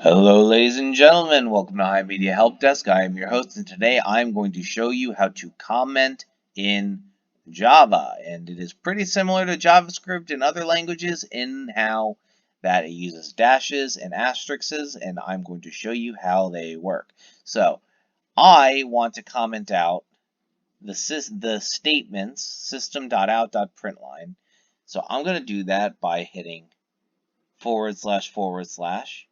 Hello, ladies and gentlemen. Welcome to HIMedia Helpdesk. I am your host, and today I'm going to show you how to comment in Java. And it is pretty similar to JavaScript and other languages in how that it uses dashes and asterisks, and I'm going to show you how they work. So, I want to comment out the statements system.out.println. So, I'm going to do that by hitting //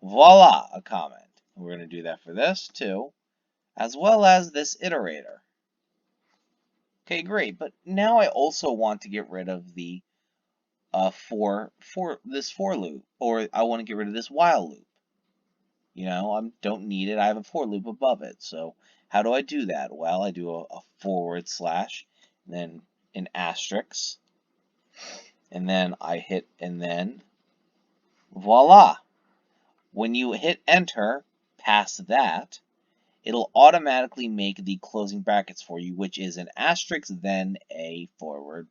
voila, a comment. We're going to do that for this too, as well as this iterator. Okay, great. But now I also want to get rid of the for loop, or I want to get rid of this while loop. You know, I don't need it. I have a for loop above it. So how do I do that? Well, I do a / and then an asterisk, and then I hit, and then voila. When you hit enter past that, it'll automatically make the closing brackets for you, which is an asterisk, then a /.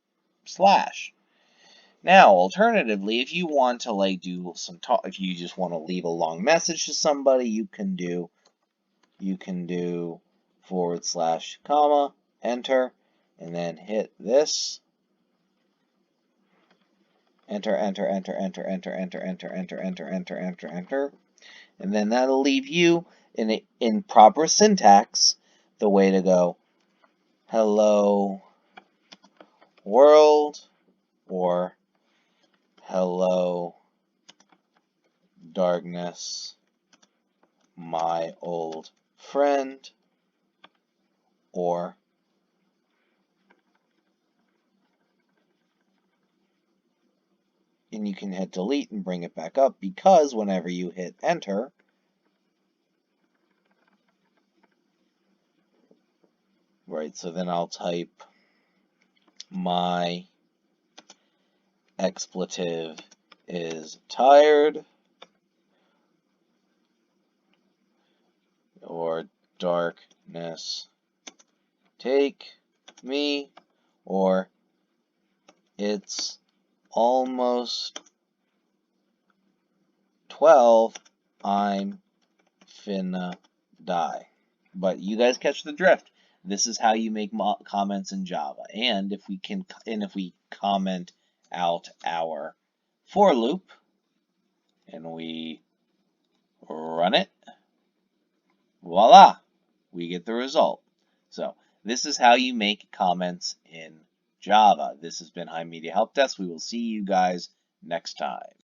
Now, alternatively, if you want to do some talk, if you just want to leave a long message to somebody, you can do / comma, enter, and then hit this. Enter, enter, enter, enter, enter, enter, enter, enter, enter, enter, enter, enter. And then that'll leave you in proper syntax the way to go. Hello world, or hello darkness, my old friend, or and you can hit delete and bring it back up, because whenever you hit enter, right, so then I'll type my expletive is tired, or darkness take me, or it's almost 12, I'm finna die. But you guys catch the drift. This is how you make comments in Java. And if we comment out our for loop and we run it, voila, we get the result. So this is how you make comments in Java. This has been HIMedia Helpdesk. We will see you guys next time.